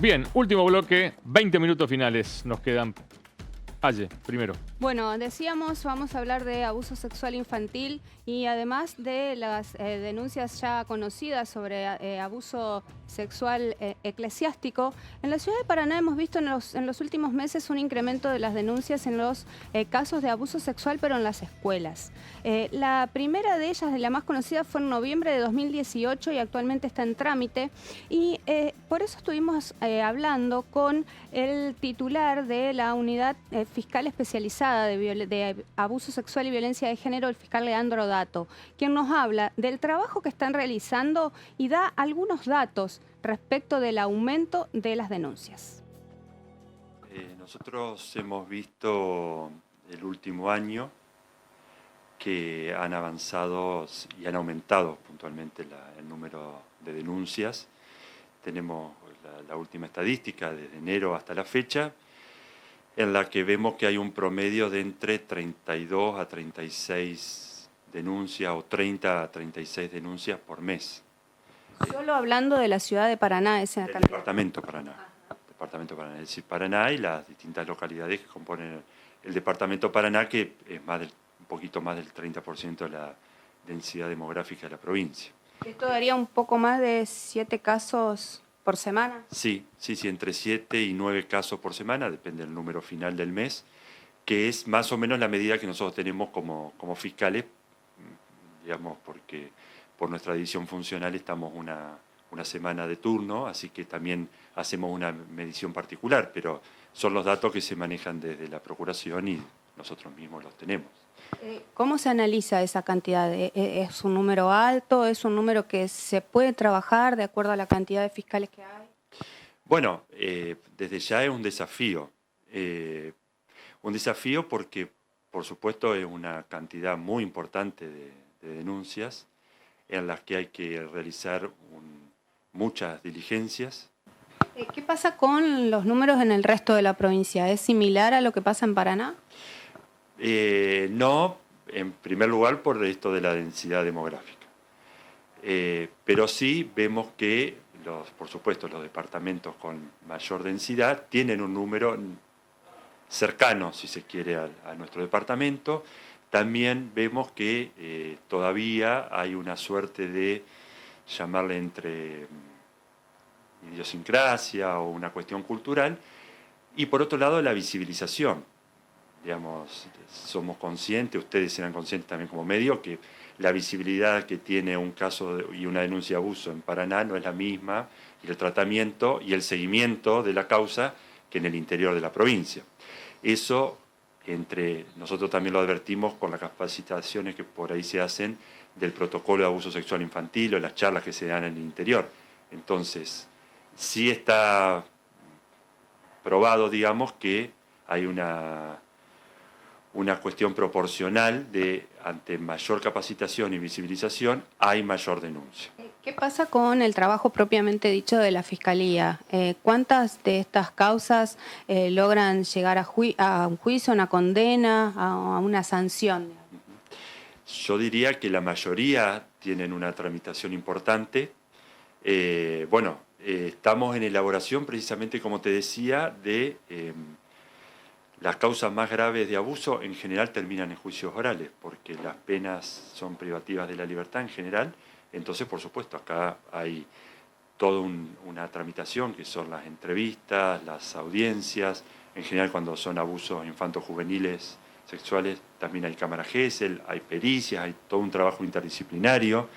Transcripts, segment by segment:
Bien, último bloque, 20 minutos finales nos quedan. Aye, primero. Bueno, decíamos, vamos a hablar de abuso sexual infantil y además de las denuncias ya conocidas sobre abuso sexual eclesiástico. En la ciudad de Paraná hemos visto en los últimos meses un incremento de las denuncias en los casos de abuso sexual, pero en las escuelas. La primera de ellas, de la más conocida, fue en noviembre de 2018 y actualmente está en trámite. Y por eso estuvimos hablando con el titular de la unidad fiscal especializada de abuso sexual y violencia de género, el fiscal Leandro Dato, quien nos habla del trabajo que están realizando y da algunos datos respecto del aumento de las denuncias. Nosotros hemos visto el último año que han avanzado y han aumentado puntualmente el número de denuncias. Tenemos la última estadística desde enero hasta la fecha, en la que vemos que hay un promedio de entre 32 a 36 denuncias o 30 a 36 denuncias por mes. Solo hablando de la ciudad de Paraná, esa Del cantidad. departamento Paraná. Departamento Paraná, es decir, Paraná y las distintas localidades que componen el departamento Paraná, que es un poquito más del 30% de la densidad demográfica de la provincia. Esto daría un poco más de 7 casos por semana. Sí, entre 7 y 9 casos por semana, depende del número final del mes, que es más o menos la medida que nosotros tenemos como fiscales, digamos, porque por nuestra división funcional estamos una semana de turno, así que también hacemos una medición particular, pero son los datos que se manejan desde la Procuración y nosotros mismos los tenemos. ¿Cómo se analiza esa cantidad? ¿Es un número alto? ¿Es un número que se puede trabajar de acuerdo a la cantidad de fiscales que hay? Bueno, desde ya es un desafío. Un desafío porque, por supuesto, es una cantidad muy importante de denuncias en las que hay que realizar muchas diligencias. ¿Qué pasa con los números en el resto de la provincia? ¿Es similar a lo que pasa en Paraná? No, en primer lugar por esto de la densidad demográfica. Pero sí vemos que, por supuesto, los departamentos con mayor densidad tienen un número cercano, si se quiere, a nuestro departamento. También vemos que todavía hay una suerte de, llamarle entre idiosincrasia o una cuestión cultural, y por otro lado la visibilización. Digamos, somos conscientes, ustedes serán conscientes también como medio, que la visibilidad que tiene un caso y una denuncia de abuso en Paraná no es la misma, y el tratamiento y el seguimiento de la causa que en el interior de la provincia. Eso, nosotros también lo advertimos con las capacitaciones que por ahí se hacen del protocolo de abuso sexual infantil o las charlas que se dan en el interior. Entonces, sí está probado, digamos, que hay una cuestión proporcional de, ante mayor capacitación y visibilización, hay mayor denuncia. ¿Qué pasa con el trabajo propiamente dicho de la Fiscalía? ¿Cuántas de estas causas logran llegar a un juicio, una condena, a una sanción? Yo diría que la mayoría tienen una tramitación importante. Estamos en elaboración, precisamente como te decía, de las causas más graves de abuso en general terminan en juicios orales, porque las penas son privativas de la libertad en general. Entonces, por supuesto, acá hay toda una tramitación, que son las entrevistas, las audiencias. En general, cuando son abusos infanto-juveniles sexuales, también hay cámara Gesell, hay pericias, hay todo un trabajo interdisciplinario.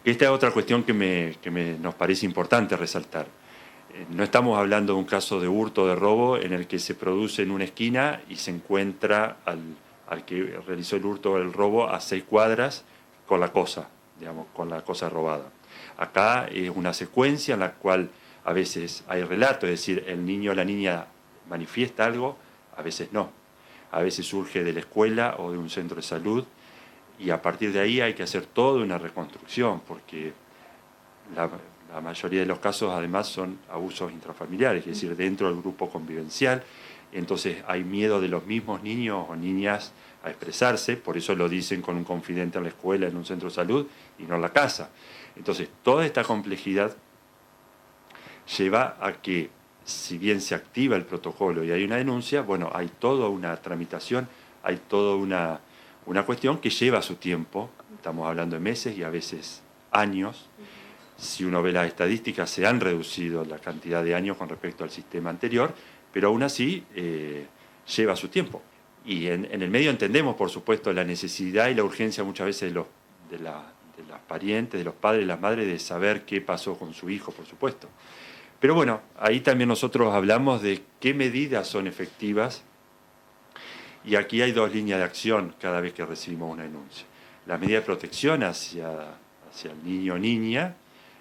Esta es otra cuestión que nos parece importante resaltar. No estamos hablando de un caso de hurto o de robo en el que se produce en una esquina y se encuentra al que realizó el hurto o el robo a 6 cuadras con la cosa, digamos, con la cosa robada. Acá es una secuencia en la cual a veces hay relato, es decir, el niño o la niña manifiesta algo, a veces no. A veces surge de la escuela o de un centro de salud y a partir de ahí hay que hacer toda una reconstrucción, porque la mayoría de los casos además son abusos intrafamiliares, es decir, dentro del grupo convivencial. Entonces hay miedo de los mismos niños o niñas a expresarse, por eso lo dicen con un confidente en la escuela, en un centro de salud y no en la casa. Entonces toda esta complejidad lleva a que, si bien se activa el protocolo y hay una denuncia, bueno, hay toda una tramitación, hay toda una cuestión que lleva su tiempo, estamos hablando de meses y a veces años. Si uno ve las estadísticas, se han reducido la cantidad de años con respecto al sistema anterior, pero aún así lleva su tiempo. Y en el medio entendemos, por supuesto, la necesidad y la urgencia muchas veces de las parientes, de los padres y las madres, de saber qué pasó con su hijo, por supuesto. Pero bueno, ahí también nosotros hablamos de qué medidas son efectivas, y aquí hay dos líneas de acción cada vez que recibimos una denuncia. La medida de protección hacia el niño o niña,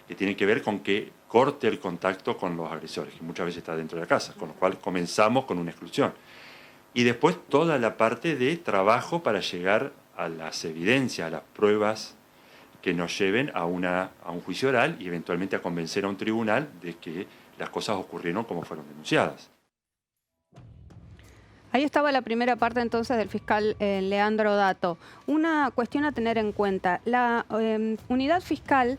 que tiene que ver con que corte el contacto con los agresores, que muchas veces está dentro de la casa, con lo cual comenzamos con una exclusión. Y después toda la parte de trabajo para llegar a las evidencias, a las pruebas que nos lleven a un juicio oral y eventualmente a convencer a un tribunal de que las cosas ocurrieron como fueron denunciadas. Ahí estaba la primera parte entonces del fiscal Leandro Dato. Una cuestión a tener en cuenta. La unidad fiscal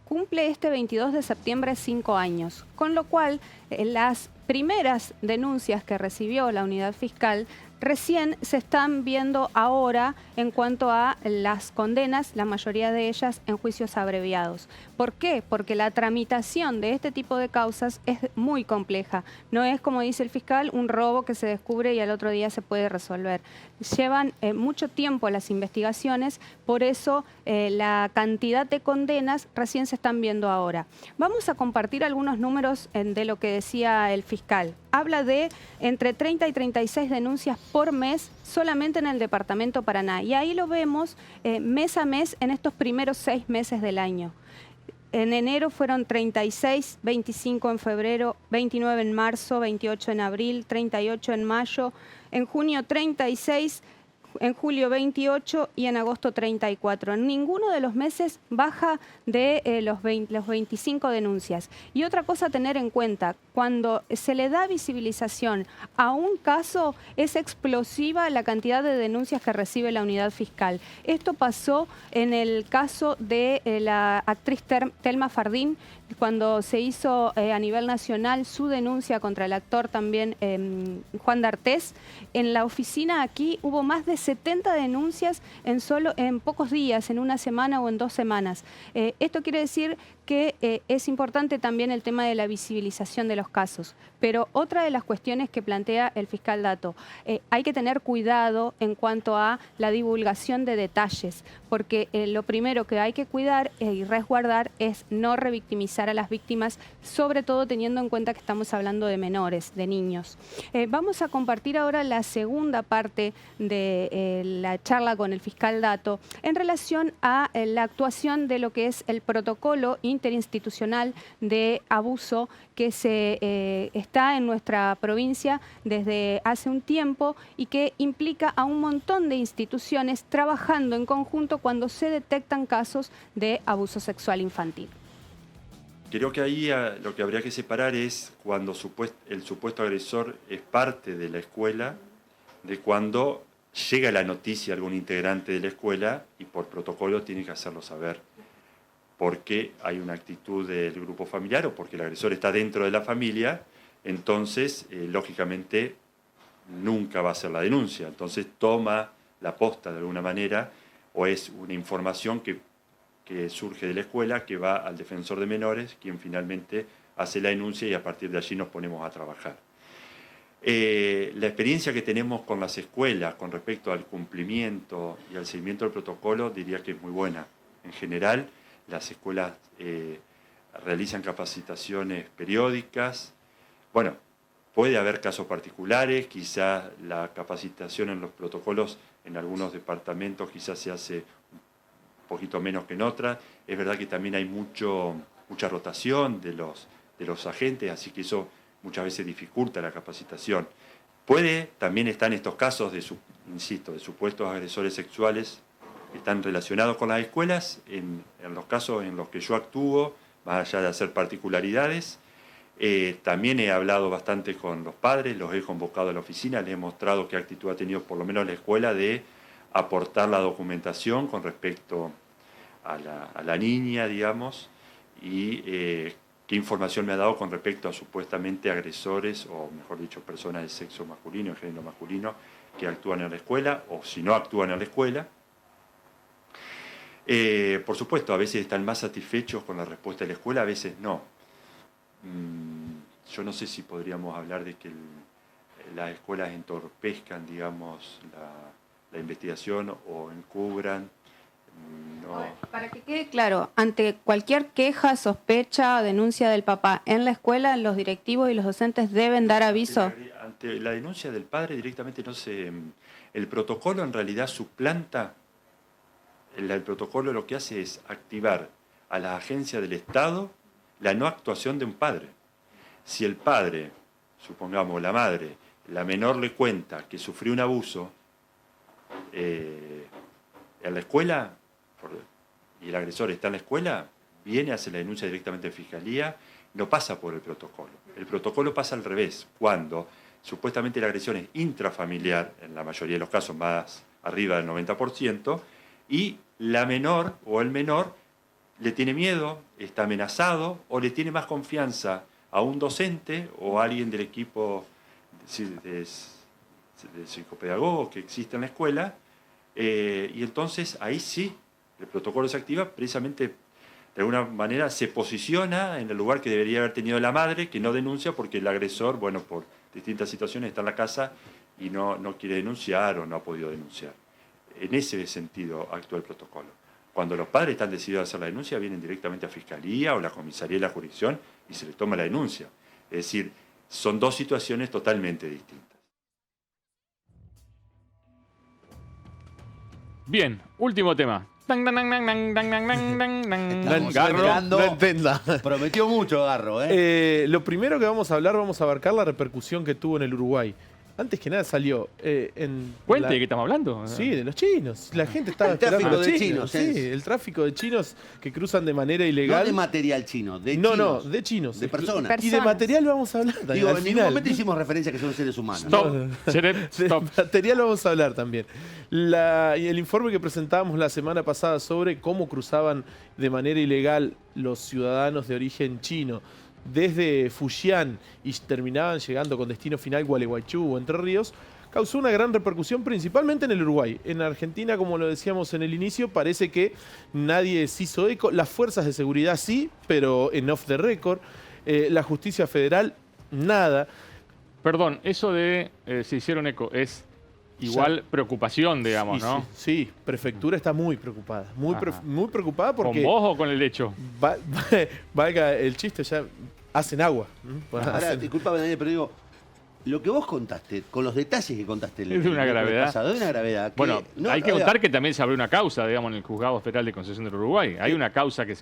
cumple este 22 de septiembre 5 años, con lo cual las primeras denuncias que recibió la unidad fiscal recién se están viendo ahora en cuanto a las condenas, la mayoría de ellas en juicios abreviados. ¿Por qué? Porque la tramitación de este tipo de causas es muy compleja. No es, como dice el fiscal, un robo que se descubre y al otro día se puede resolver. Llevan mucho tiempo las investigaciones, por eso la cantidad de condenas recién se están viendo ahora. Vamos a compartir algunos números de lo que decía el fiscal. Habla de entre 30 y 36 denuncias por mes solamente en el departamento Paraná. Y ahí lo vemos mes a mes en estos primeros 6 meses del año. En enero fueron 36, 25 en febrero, 29 en marzo, 28 en abril, 38 en mayo, en junio 36, en julio 28 y en agosto 34. En ninguno de los meses baja de los 25 denuncias. Y otra cosa a tener en cuenta, cuando se le da visibilización a un caso, es explosiva la cantidad de denuncias que recibe la unidad fiscal. Esto pasó en el caso de la actriz Telma Fardín, cuando se hizo a nivel nacional su denuncia contra el actor también Juan D'Artés. En la oficina aquí hubo más de 70 denuncias en pocos días, en una semana o en 2 semanas. Esto quiere decir que es importante también el tema de la visibilización de los casos. Pero otra de las cuestiones que plantea el fiscal Dato, hay que tener cuidado en cuanto a la divulgación de detalles, porque lo primero que hay que cuidar y resguardar es no revictimizar a las víctimas, sobre todo teniendo en cuenta que estamos hablando de menores, de niños. Vamos a compartir ahora la segunda parte de la charla con el fiscal Dato en relación a la actuación de lo que es el protocolo interinstitucional de abuso que está en nuestra provincia desde hace un tiempo y que implica a un montón de instituciones trabajando en conjunto cuando se detectan casos de abuso sexual infantil. Creo que ahí lo que habría que separar es cuando el supuesto agresor es parte de la escuela, de cuando llega la noticia a algún integrante de la escuela y por protocolo tiene que hacerlo saber porque hay una actitud del grupo familiar o porque el agresor está dentro de la familia, entonces, lógicamente, nunca va a hacer la denuncia. Entonces toma la posta de alguna manera o es una información que surge de la escuela, que va al defensor de menores, quien finalmente hace la denuncia y a partir de allí nos ponemos a trabajar. La experiencia que tenemos con las escuelas con respecto al cumplimiento y al seguimiento del protocolo diría que es muy buena. En general, las escuelas realizan capacitaciones periódicas. Bueno, puede haber casos particulares, quizás la capacitación en los protocolos en algunos departamentos quizás se hace un poquito menos que en otras. Es verdad que también hay mucha rotación de los agentes, así que eso muchas veces dificulta la capacitación. Puede también estar en estos casos de supuestos agresores sexuales que están relacionados con las escuelas, en los casos en los que yo actúo, más allá de hacer particularidades. También he hablado bastante con los padres, los he convocado a la oficina, les he mostrado qué actitud ha tenido por lo menos la escuela de aportar la documentación con respecto a la niña, digamos, y qué información me ha dado con respecto a supuestamente agresores, o mejor dicho, personas de sexo masculino, de género masculino, que actúan en la escuela, o si no actúan en la escuela. Por supuesto, a veces están más satisfechos con la respuesta de la escuela, a veces no. Yo no sé si podríamos hablar de que las escuelas entorpezcan, digamos, la investigación o encubran. No. Para que quede claro, ante cualquier queja, sospecha o denuncia del papá en la escuela, los directivos y los docentes deben dar aviso. Ante la denuncia del padre directamente no se... El protocolo en realidad suplanta... El protocolo lo que hace es activar a las agencias del Estado la no actuación de un padre. Si el padre, supongamos la madre, la menor le cuenta que sufrió un abuso en la escuela, y el agresor está en la escuela, viene a hacer la denuncia directamente en Fiscalía, no pasa por el protocolo. El protocolo pasa al revés, cuando supuestamente la agresión es intrafamiliar, en la mayoría de los casos más arriba del 90%, y la menor o el menor le tiene miedo, está amenazado o le tiene más confianza a un docente o a alguien del equipo de psicopedagogos que existe en la escuela, y entonces ahí sí el protocolo se activa, precisamente de alguna manera se posiciona en el lugar que debería haber tenido la madre, que no denuncia porque el agresor, bueno, por distintas situaciones está en la casa y no quiere denunciar o no ha podido denunciar. En ese sentido actúa el protocolo. Cuando los padres están decididos a hacer la denuncia, vienen directamente a Fiscalía o la Comisaría de la Jurisdicción y se les toma la denuncia. Es decir, son dos situaciones totalmente distintas. Bien, último tema. Garro prometió mucho Garro, Lo primero que vamos a hablar, vamos a abarcar la repercusión que tuvo en el Uruguay. Antes que nada salió en... ¿Cuente de qué estamos hablando? Sí, de los chinos. La gente estaba El tráfico esperando a de los chinos, Sí, el tráfico de chinos que cruzan de manera ilegal. No de material chino, de No, chinos. no, de chinos. De personas. Y de material vamos a hablar también. Digo, al en ningún final. momento hicimos referencia a que son seres humanos. Stop. De Stop. material vamos a hablar también. Y el informe que presentábamos la semana pasada sobre cómo cruzaban de manera ilegal los ciudadanos de origen chino desde Fujian y terminaban llegando con destino final Gualeguaychú o Entre Ríos, causó una gran repercusión principalmente en el Uruguay. En Argentina, como lo decíamos en el inicio, parece que nadie se hizo eco. Las fuerzas de seguridad sí, pero en off the record. La justicia federal, nada. Perdón, eso de se hicieron eco es igual preocupación, digamos, Sí, ¿no? sí, prefectura está muy preocupada. Muy preocupada porque... ¿Con vos o con el hecho? Valga el chiste, ya hacen agua. Ahora, disculpame, Daniel, pero digo, lo que vos contaste, con los detalles que contaste Es de una gravedad. pasado, de una gravedad. Bueno, no, hay que contar que también se abrió una causa, digamos, en el Juzgado Federal de Concesión del Uruguay. Hay una causa que...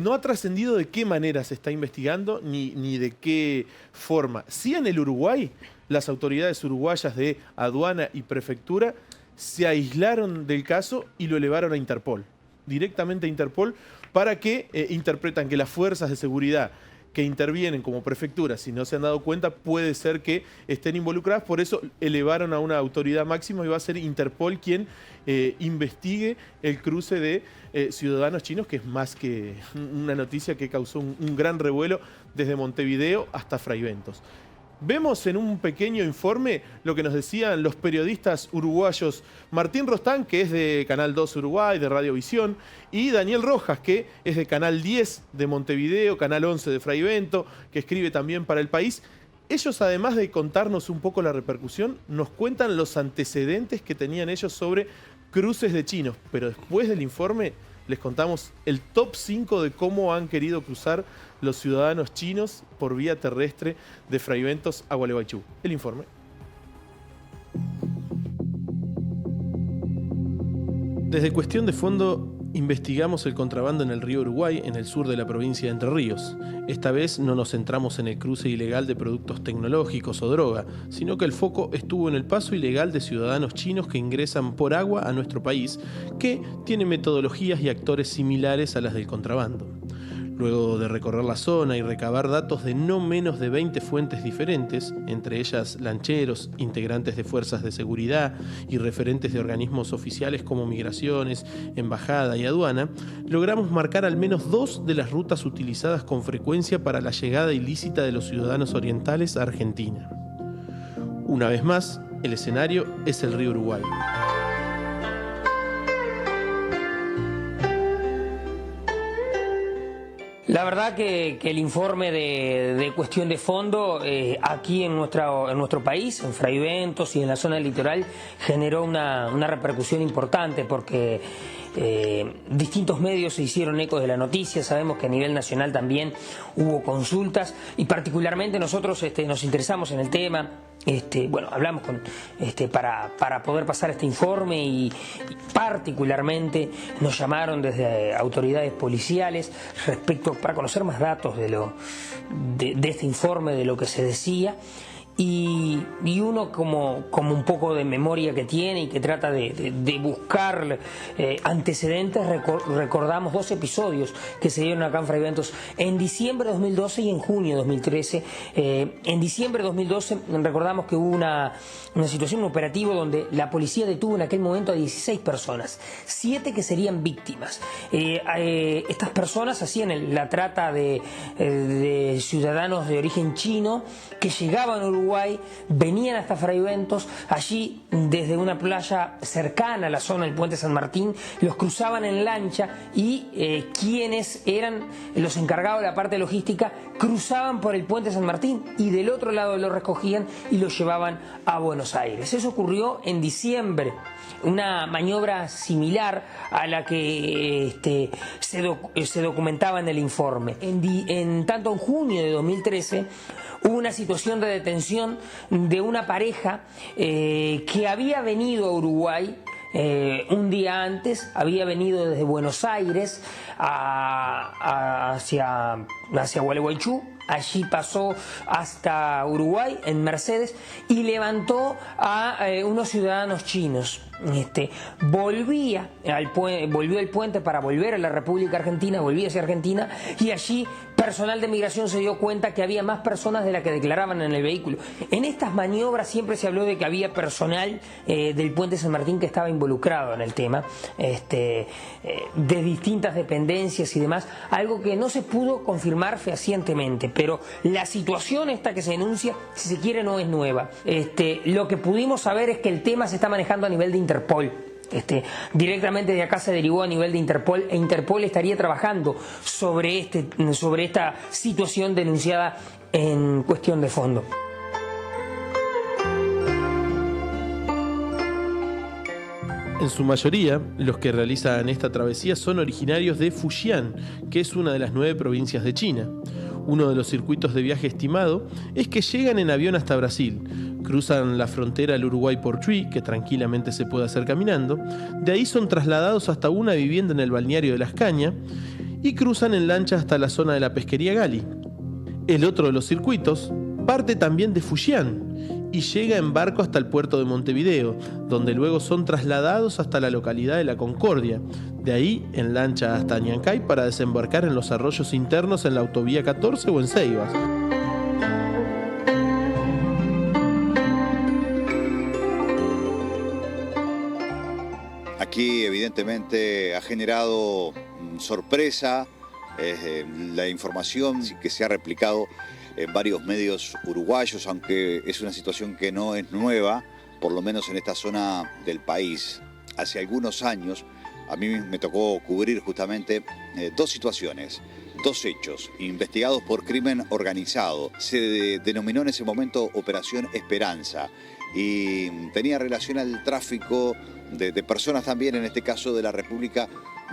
No ha trascendido de qué manera se está investigando ni de qué forma. Sí, en el Uruguay, las autoridades uruguayas de aduana y prefectura se aislaron del caso y lo elevaron a Interpol, directamente a Interpol, para que interpretan que las fuerzas de seguridad que intervienen como prefectura, si no se han dado cuenta, puede ser que estén involucradas. Por eso elevaron a una autoridad máxima y va a ser Interpol quien investigue el cruce de ciudadanos chinos, que es más que una noticia que causó un gran revuelo desde Montevideo hasta Fraiventos. Vemos en un pequeño informe lo que nos decían los periodistas uruguayos Martín Rostán, que es de Canal 2 Uruguay, de Radiovisión, y Daniel Rojas, que es de Canal 10 de Montevideo, Canal 11 de Fraivento, que escribe también para El País. Ellos, además de contarnos un poco la repercusión, nos cuentan los antecedentes que tenían ellos sobre cruces de chinos. Pero después del informe les contamos el top 5 de cómo han querido cruzar los ciudadanos chinos por vía terrestre de Fraiventos a Gualeguaychú. El informe. Desde Cuestión de Fondo investigamos el contrabando en el río Uruguay, en el sur de la provincia de Entre Ríos. Esta vez no nos centramos en el cruce ilegal de productos tecnológicos o droga, sino que el foco estuvo en el paso ilegal de ciudadanos chinos que ingresan por agua a nuestro país, que tiene metodologías y actores similares a las del contrabando. Luego de recorrer la zona y recabar datos de no menos de 20 fuentes diferentes, entre ellas lancheros, integrantes de fuerzas de seguridad y referentes de organismos oficiales como migraciones, embajada y aduana, logramos marcar al menos 2 de las rutas utilizadas con frecuencia para la llegada ilícita de los ciudadanos orientales a Argentina. Una vez más, el escenario es el río Uruguay. La verdad que el informe de cuestión de fondo aquí en nuestro país, en Fraiventos y en la zona del litoral, generó una repercusión importante porque distintos medios se hicieron eco de la noticia. Sabemos que a nivel nacional también hubo consultas y particularmente nosotros nos interesamos en el tema. Bueno, hablamos para poder pasar este informe y particularmente nos llamaron desde autoridades policiales para conocer más datos de este informe, de lo que se decía. Y uno como un poco de memoria que tiene y que trata de buscar antecedentes, recordamos 2 episodios que se dieron acá en Fraiventos en diciembre de 2012 y en junio de 2013. En diciembre de 2012 recordamos que hubo una situación, un operativo donde la policía detuvo en aquel momento a 16 personas, 7 que serían víctimas. Estas personas hacían la trata de ciudadanos de origen chino que llegaban a Uruguay, venían hasta Fraiventos, allí desde una playa cercana a la zona del Puente San Martín, los cruzaban en lancha y quienes eran los encargados de la parte logística cruzaban por el Puente San Martín y del otro lado los recogían y los llevaban a Buenos Aires. Eso ocurrió en diciembre. Una maniobra similar a la que se documentaba en el informe. Tanto en junio de 2013 hubo una situación de detención de una pareja que había venido a Uruguay un día antes, había venido desde Buenos Aires hacia Gualeguaychú. Allí pasó hasta Uruguay en Mercedes y levantó a unos ciudadanos chinos. Volvió al puente para volver a la República Argentina, volvía hacia Argentina y allí personal de migración se dio cuenta que había más personas de las que declaraban en el vehículo. En estas maniobras siempre se habló de que había personal del Puente San Martín que estaba involucrado en el tema, de distintas dependencias y demás, algo que no se pudo confirmar fehacientemente, pero la situación esta que se denuncia, si se quiere, no es nueva. Lo que pudimos saber es que el tema se está manejando a nivel de Interpol. Directamente de acá se derivó a nivel de Interpol e Interpol estaría trabajando sobre esta situación denunciada en cuestión de fondo. En su mayoría, los que realizan esta travesía son originarios de Fujian, que es una de las 9 provincias de China. Uno de los circuitos de viaje estimado es que llegan en avión hasta Brasil, cruzan la frontera al Uruguay por Chuy, que tranquilamente se puede hacer caminando, de ahí son trasladados hasta una vivienda en el balneario de Las Cañas y cruzan en lancha hasta la zona de la pesquería Gali. El otro de los circuitos parte también de Fujian y llega en barco hasta el puerto de Montevideo, donde luego son trasladados hasta la localidad de La Concordia, de ahí en lancha hasta Ñancay para desembarcar en los arroyos internos en la autovía 14 o en Ceibas. Aquí evidentemente ha generado sorpresa la información que se ha replicado en varios medios uruguayos, aunque es una situación que no es nueva, por lo menos en esta zona del país. Hace algunos años a mí me tocó cubrir justamente 2 situaciones, 2 hechos investigados por crimen organizado. Se denominó en ese momento Operación Esperanza y tenía relación al tráfico de personas también, en este caso de la República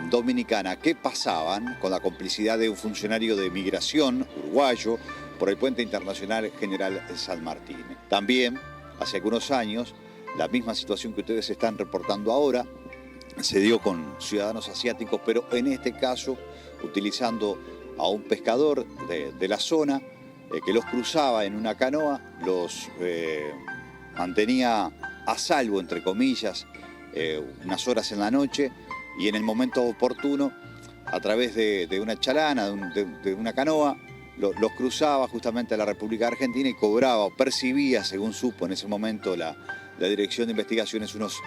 Dominicana, que pasaban con la complicidad de un funcionario de migración uruguayo por el puente internacional General San Martín. También, hace algunos años, la misma situación que ustedes están reportando ahora se dio con ciudadanos asiáticos, pero en este caso utilizando a un pescador de la zona que los cruzaba en una canoa, los mantenía a salvo, entre comillas, unas horas en la noche, y en el momento oportuno a través de una chalana, de una canoa, los cruzaba justamente a la República Argentina y cobraba o percibía, según supo en ese momento la Dirección de Investigaciones, unos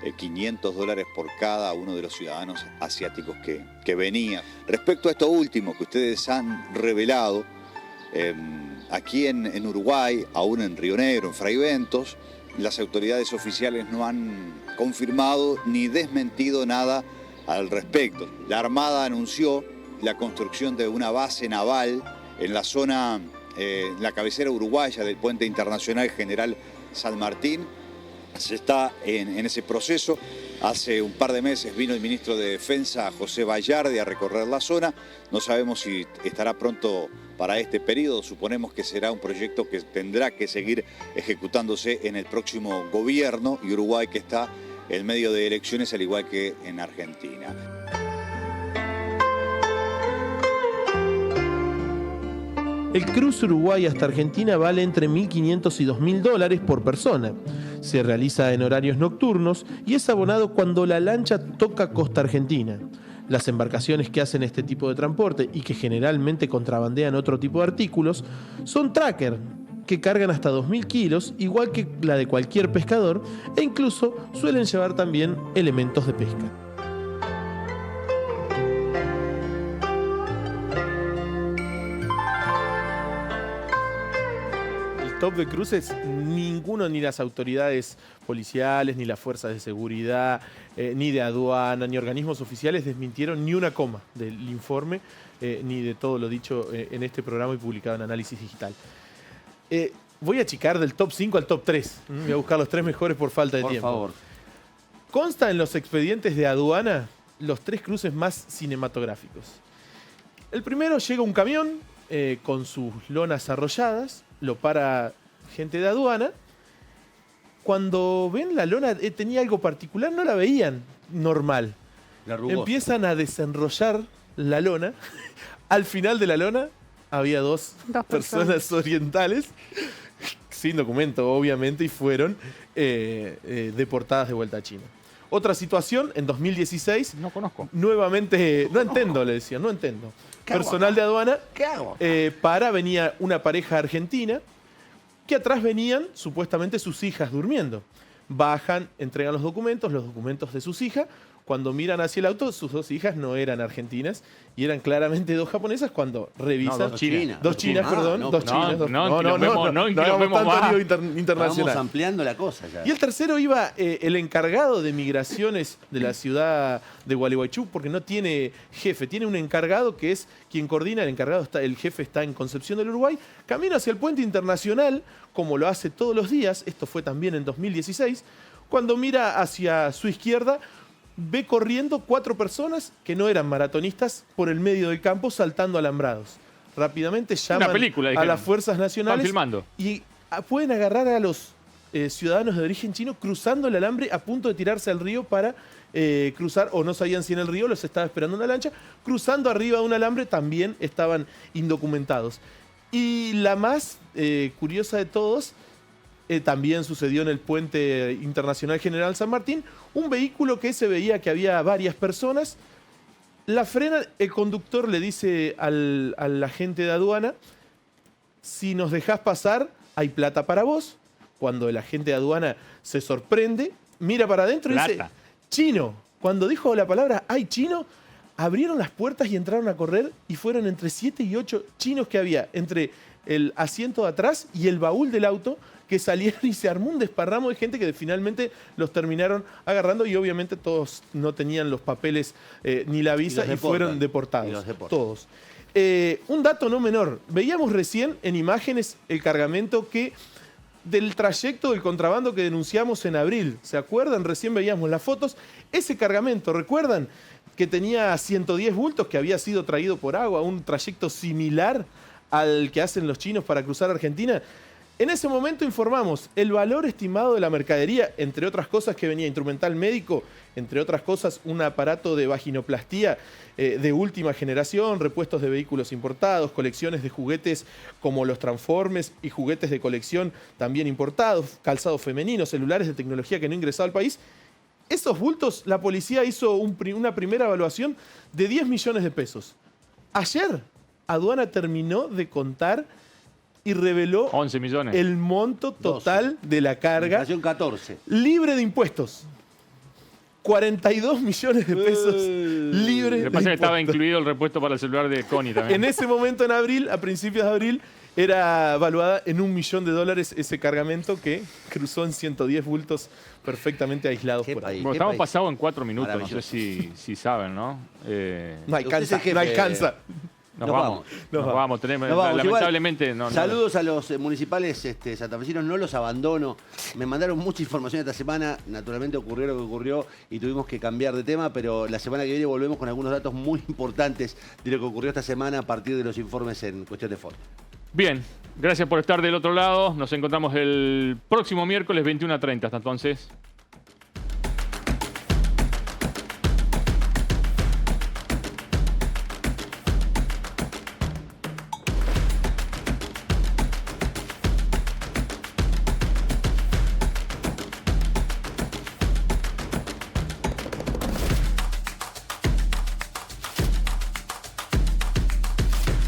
$500 por cada uno de los ciudadanos asiáticos que venía. Respecto a esto último que ustedes han revelado, aquí en Uruguay, aún en Río Negro, en Fraiventos, las autoridades oficiales no han confirmado ni desmentido nada al respecto. La Armada anunció la construcción de una base naval en la zona, en la cabecera uruguaya del Puente Internacional General San Martín. Se está en ese proceso. Hace un par de meses vino el ministro de Defensa, José Bayardi, a recorrer la zona. No sabemos si estará pronto para este periodo. Suponemos que será un proyecto que tendrá que seguir ejecutándose en el próximo gobierno, y Uruguay que está en medio de elecciones, al igual que en Argentina. El cruce Uruguay hasta Argentina vale entre $1.500 y $2.000 por persona. Se realiza en horarios nocturnos y es abonado cuando la lancha toca costa argentina. Las embarcaciones que hacen este tipo de transporte y que generalmente contrabandean otro tipo de artículos son tracker, que cargan hasta 2.000 kilos, igual que la de cualquier pescador, e incluso suelen llevar también elementos de pesca. Top de cruces, ninguno, ni las autoridades policiales, ni las fuerzas de seguridad, ni de aduana, ni organismos oficiales desmintieron ni una coma del informe, ni de todo lo dicho en este programa y publicado en Análisis Digital. Voy a achicar del top 5 al top 3. Voy a buscar los 3 mejores por falta de tiempo. Por favor. Consta en los expedientes de aduana los 3 cruces más cinematográficos. El primero, llega un camión con sus lonas arrolladas, lo para gente de aduana. Cuando ven la lona tenía algo particular, no la veían normal. La rugosa. Empiezan a desenrollar la lona. Al final de la lona había dos personas orientales, sin documento obviamente, y fueron deportadas de vuelta a China. Otra situación, en 2016, No conozco. nuevamente, no entiendo, le decían, no entiendo. Personal de aduana, ¿Qué hago? venía una pareja argentina, que atrás venían supuestamente sus hijas durmiendo. Bajan, entregan los documentos de sus hijas. Cuando miran hacia el auto, sus 2 hijas no eran argentinas y eran claramente 2 japonesas. Cuando revisan... No, 2 chinas. 2 chinas, perdón. no, 2 chinas. no, no hagamos tanto más. lío Estamos internacional. ampliando la cosa ya. Y el tercero iba el encargado de migraciones de la ciudad de Gualeguaychú, porque no tiene jefe, tiene un encargado que es quien coordina. El jefe está en Concepción del Uruguay. Camina hacia el puente internacional, como lo hace todos los días. Esto fue también en 2016. Cuando mira hacia su izquierda, ve corriendo 4 personas que no eran maratonistas por el medio del campo saltando alambrados. Rápidamente llaman película, a dijeron. las fuerzas nacionales Están filmando. y pueden agarrar a los ciudadanos de origen chino cruzando el alambre, a punto de tirarse al río para cruzar, o no sabían si en el río los estaba esperando una lancha. Cruzando arriba de un alambre también estaban indocumentados. Y la más curiosa de todos, también sucedió en el Puente Internacional General San Martín, un vehículo que se veía que había varias personas, la frena, el conductor le dice al agente de aduana: si nos dejás pasar, hay plata para vos. Cuando el agente de aduana se sorprende, mira para adentro y dice: chino. Cuando dijo la palabra "hay chino", abrieron las puertas y entraron a correr, y fueron entre 7 y 8 chinos que había entre el asiento de atrás y el baúl del auto, que salieron, y se armó un desparramo de gente que finalmente los terminaron agarrando, y obviamente todos no tenían los papeles ni la visa y fueron deportados. Y los deportan. Todos. Un dato no menor. Veíamos recién en imágenes el cargamento del trayecto del contrabando que denunciamos en abril. ¿Se acuerdan? Recién veíamos las fotos. Ese cargamento, ¿recuerdan? Que tenía 110 bultos, que había sido traído por agua, un trayecto similar al que hacen los chinos para cruzar Argentina. En ese momento informamos el valor estimado de la mercadería, entre otras cosas que venía instrumental médico, entre otras cosas un aparato de vaginoplastía de última generación, repuestos de vehículos importados, colecciones de juguetes como los Transformers y juguetes de colección también importados, calzado femenino, celulares de tecnología que no ingresaba al país, Esos bultos, la policía hizo una primera evaluación de 10 millones de pesos. Ayer, aduana terminó de contar y reveló 11 millones. el monto total de la carga Inflación 14. libre de impuestos. 42 millones de pesos libres Lo de que pasa es que estaba impuestos. incluido el repuesto para el celular de Connie también. En ese momento, en abril, a principios de abril, era evaluada en $1 millón ese cargamento que cruzó en 110 bultos perfectamente aislados Qué por ahí. país. Bueno, ¿Qué estamos país? pasados en 4 minutos, no sé Maravilloso. si saben, ¿no? No Usted es alcanza, el jefe. no alcanza. Nos Nos vamos. vamos. Nos Nos vamos. Tenemos, Nos vamos. lamentablemente Igual, no. saludos a los municipales santafesinos, no los abandono. Me mandaron mucha información esta semana. Naturalmente ocurrió lo que ocurrió y tuvimos que cambiar de tema, pero la semana que viene volvemos con algunos datos muy importantes de lo que ocurrió esta semana a partir de los informes en cuestión de fondo. Bien, gracias por estar del otro lado. Nos encontramos el próximo miércoles 21:30. Hasta entonces.